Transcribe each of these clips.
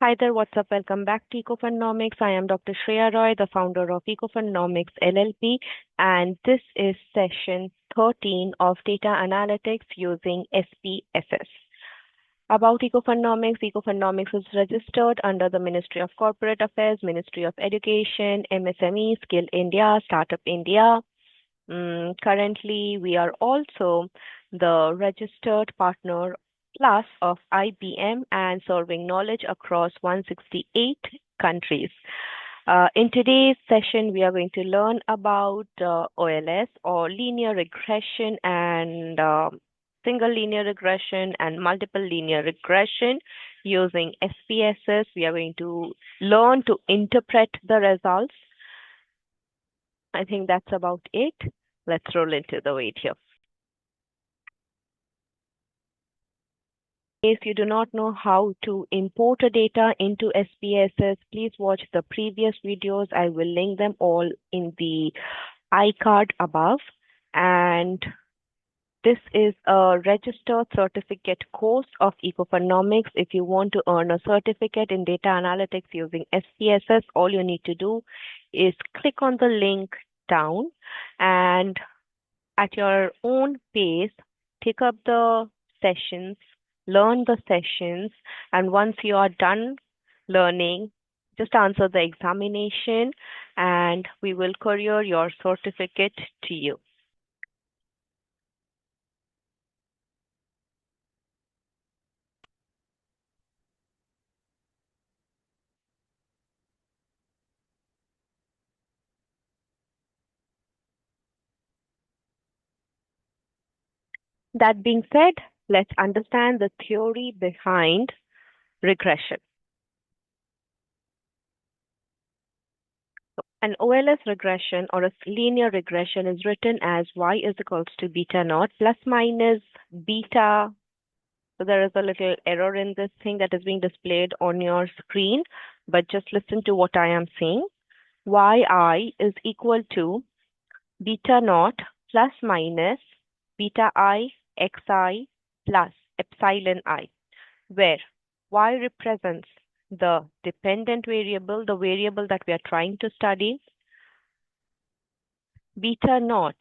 Hi there, what's up? Welcome back to Ecofunomics. I am Dr. Shreya Roy, the founder of Ecofunomics LLP, and this is session 13 of data analytics using SPSS. About Ecofunomics is registered under the Ministry of Corporate Affairs, Ministry of Education, MSME, Skill India, Startup India. Currently, we are also the registered partner plus of IBM and serving knowledge across 168 countries. In today's session, we are going to learn about OLS or linear regression and single linear regression and multiple linear regression using SPSS. We are going to learn to interpret the results. I think that's about it. Let's roll into the weight here. In case you do not know how to import a data into SPSS, please watch the previous videos. I will link them all in the iCard above. And this is a registered certificate course of Ecofunomics. If you want to earn a certificate in data analytics using SPSS, all you need to do is click on the link down and at your own pace, take up the sessions, learn the sessions, and once you are done learning, just answer the examination and we will courier your certificate to you. That being said, let's understand the theory behind regression. An OLS regression or a linear regression is written as y is equals to beta naught plus minus beta. So there is a little error in this thing that is being displayed on your screen, but just listen to what I am saying. Yi is equal to beta naught plus minus beta I xi plus epsilon I, where y represents the dependent variable, the variable that we are trying to study. Beta naught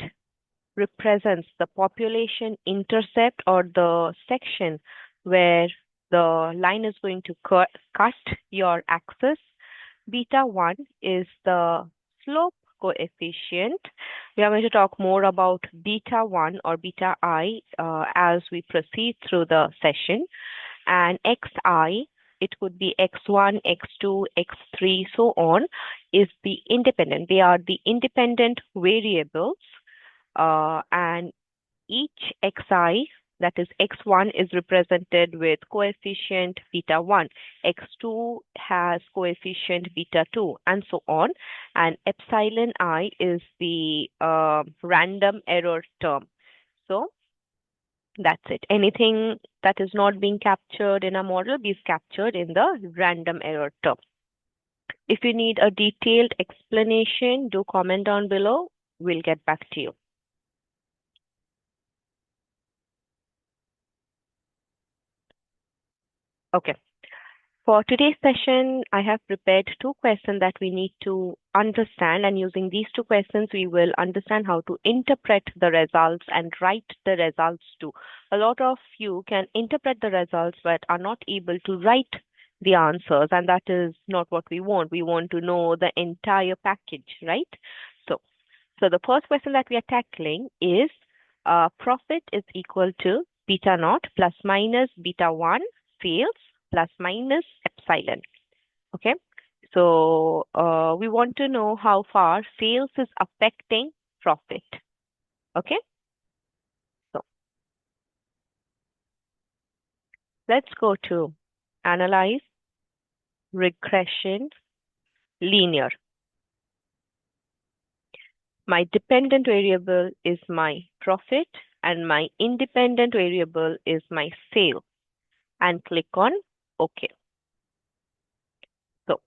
represents the population intercept or the section where the line is going to cut your axis. Beta 1 is the slope coefficient. We are going to talk more about beta 1 or beta I as we proceed through the session. And xi, it could be x1, x2, x3, so on, is the independent. They are the independent variables. And each xi, that is x1, is represented with coefficient beta 1. x2 has coefficient beta 2, and so on. And epsilon I is the random error term. So that's it. Anything that is not being captured in a model is captured in the random error term. If you need a detailed explanation, do comment down below. We'll get back to you. Okay. For today's session, I have prepared two questions that we need to understand, and using these two questions, we will understand how to interpret the results and write the results too. A lot of you can interpret the results but are not able to write the answers, and that is not what we want. We want to know the entire package, right? So the first question that we are tackling is profit is equal to beta naught plus minus beta 1 sales plus minus epsilon. Okay, so we want to know how far sales is affecting profit. Okay, so let's go to analyze regression linear. My dependent variable is my profit and my independent variable is my sale, and click on OK. So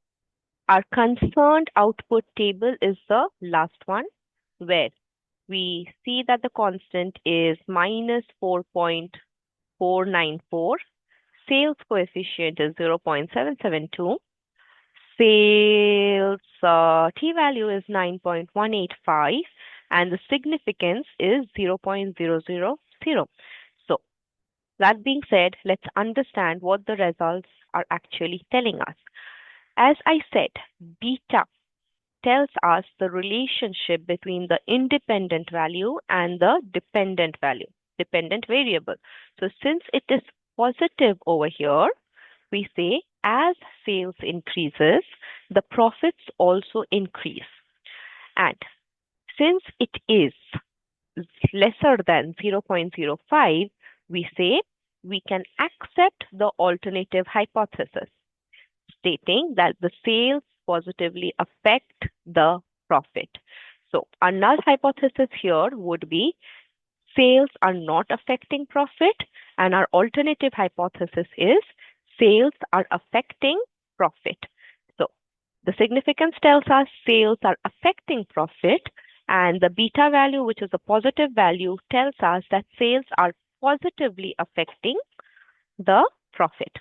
our concerned output table is the last one, where we see that the constant is minus 4.494. sales coefficient is 0.772. Sales t-value is 9.185 and the significance is 0.000. So that being said, let's understand what the results are actually telling us. As I said, beta tells us the relationship between the independent value and the dependent value, dependent variable. So since it is positive over here, we say as sales increases, the profits also increase. And since it is lesser than 0.05, we say we can accept the alternative hypothesis, stating that the sales positively affect the profit. So our null hypothesis here would be sales are not affecting profit, and our alternative hypothesis is sales are affecting profit. So the significance tells us sales are affecting profit, and the beta value, which is a positive value, tells us that sales are positively affecting the profit.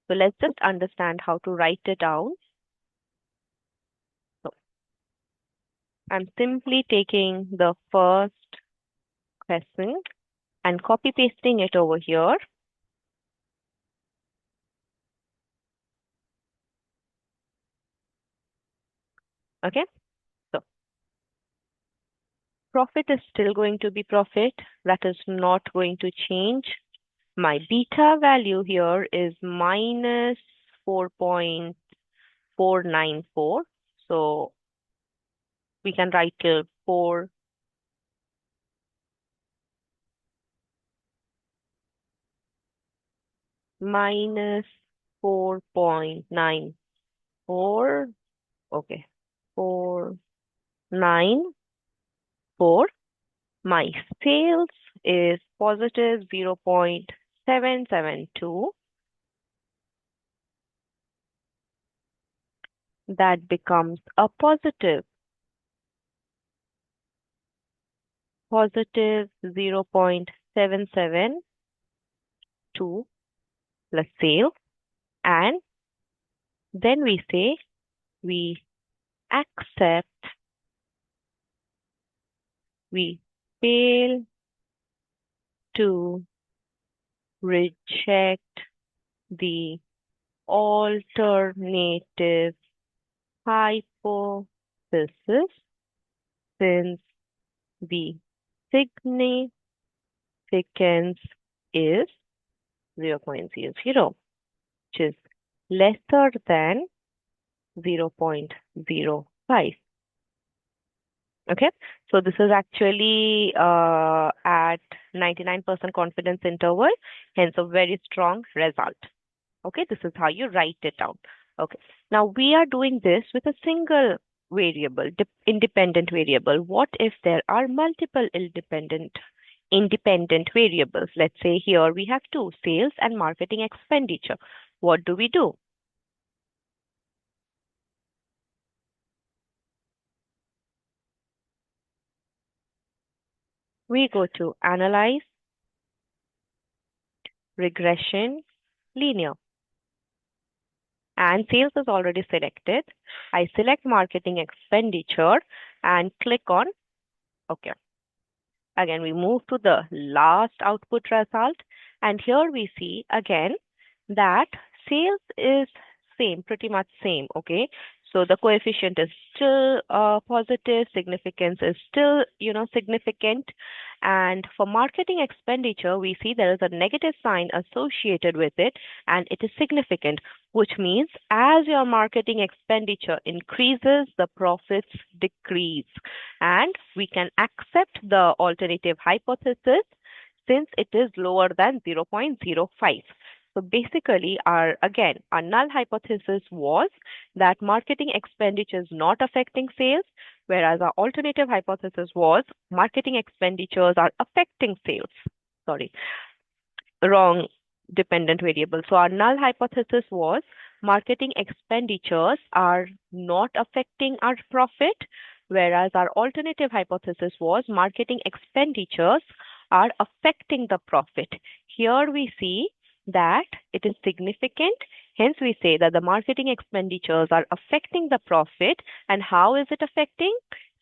So let's just understand how to write it down. So I'm simply taking the first question and copy pasting it over here. Okay, so profit is still going to be profit. That is not going to change. My beta value here is minus 4.494. So we can write 4 minus 4.94. Okay, 494. My sales is positive 0.772. That becomes a positive 0.772 plus sale, and then we say we accept, we fail to reject the alternative hypothesis since the significance is 0.00, which is lesser than 0.05. Okay, so this is actually at 99% confidence interval, hence a very strong result. Okay, this is how you write it down. Okay, now we are doing this with a single variable, independent variable. What if there are multiple independent variables? Let's say here we have two, sales and marketing expenditure. What do? We go to Analyze, Regression, Linear. And sales is already selected. I select marketing expenditure and click on OK. Again, we move to the last output result. And here we see again that sales is same, pretty much same. Okay. So the coefficient is still positive, significance is still, significant. And for marketing expenditure, we see there is a negative sign associated with it, and it is significant, which means as your marketing expenditure increases, the profits decrease. And we can accept the alternative hypothesis since it is lower than 0.05. So basically, our null hypothesis was that marketing expenditure is not affecting sales, whereas our alternative hypothesis was marketing expenditures are affecting sales. Sorry, wrong dependent variable. So our null hypothesis was marketing expenditures are not affecting our profit, whereas our alternative hypothesis was marketing expenditures are affecting the profit. Here we see that it is significant. Hence, we say that the marketing expenditures are affecting the profit. And how is it affecting?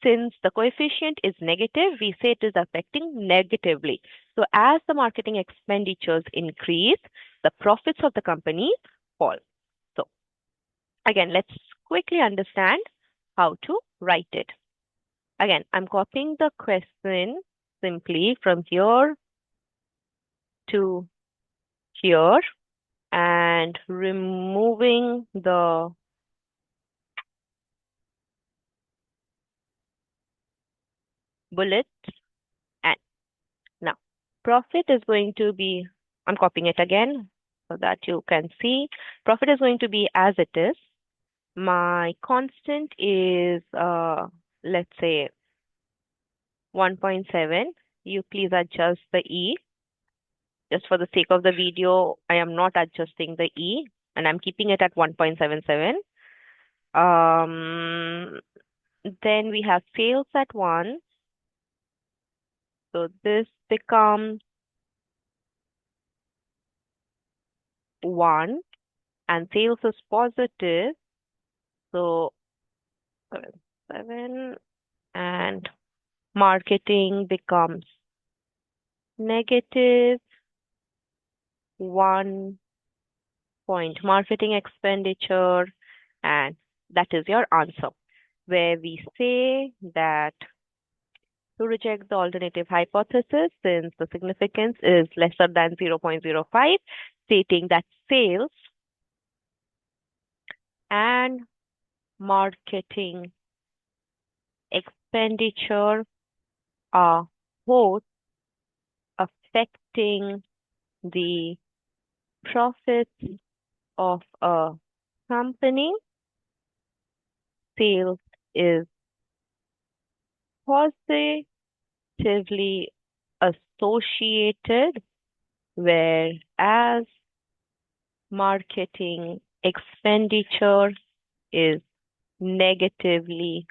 Since the coefficient is negative, we say it is affecting negatively. So as the marketing expenditures increase, the profits of the company fall. So again, let's quickly understand how to write it. Again, I'm copying the question simply from here to here and removing the bullets. And now, profit is going to be, I'm copying it again so that you can see. Profit is going to be as it is. My constant is, let's say, 1.7. You please adjust the E. Just for the sake of the video, I am not adjusting the E and I'm keeping it at 1.77. Then we have sales at 1. So this becomes 1 and sales is positive. So 7 and marketing becomes negative 1 point marketing expenditure, and that is your answer, where we say that to reject the alternative hypothesis since the significance is lesser than 0.05, stating that sales and marketing expenditure are both affecting the profits of a company. Sales is positively associated, whereas marketing expenditure is negatively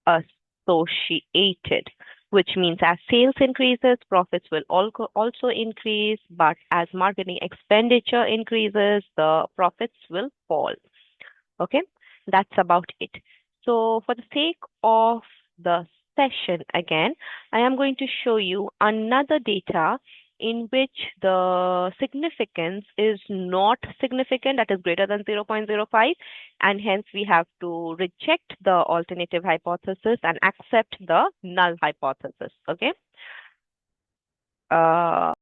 associated, which means as sales increases, profits will also increase, but as marketing expenditure increases, the profits will fall. Okay, that's about it. So for the sake of the session, again, I am going to show you another data in which the significance is not significant, that is greater than 0.05, and hence we have to reject the alternative hypothesis and accept the null hypothesis. Okay. Uh,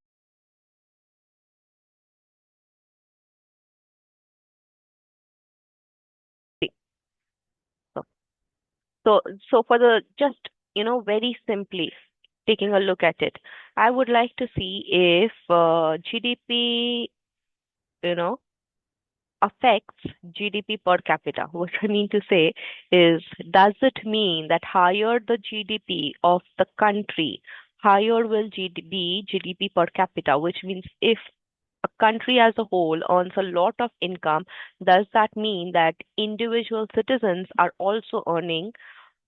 so, so for the just, very simply taking a look at it, I would like to see if GDP, you know, affects GDP per capita. What I mean to say is, does it mean that higher the GDP of the country, higher will GDP per capita, which means if a country as a whole earns a lot of income, does that mean that individual citizens are also earning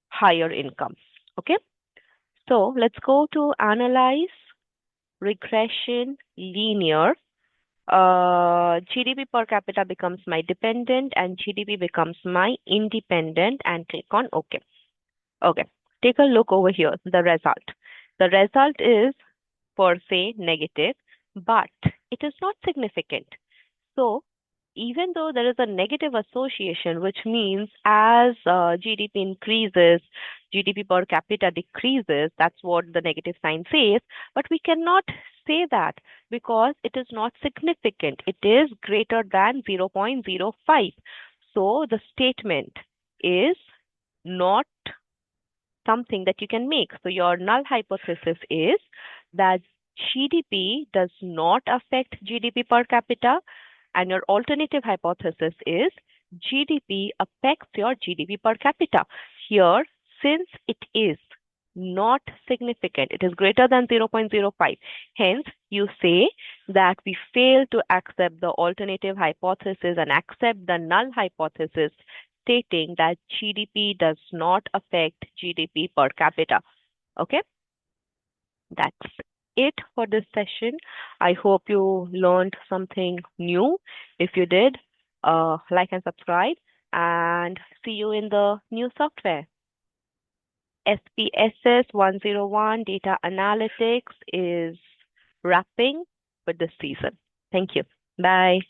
higher income? Okay, so let's go to analyze regression linear. GDP per capita becomes my dependent and GDP becomes my independent, and click on OK. Okay, take a look over here, the result. The result is per se negative, but it is not significant. So even though there is a negative association, which means as GDP increases, GDP per capita decreases, that's what the negative sign says, but we cannot say that because it is not significant. It is greater than 0.05. So the statement is not something that you can make. So your null hypothesis is that GDP does not affect GDP per capita, and your alternative hypothesis is GDP affects your GDP per capita. Here, since it is not significant, it is greater than 0.05. Hence, you say that we fail to accept the alternative hypothesis and accept the null hypothesis, stating that GDP does not affect GDP per capita. Okay, that's it for this session. I hope you learned something new. If you did, like and subscribe, and see you in the new software. SPSS 101 Data Analytics is wrapping with this season. Thank you. Bye.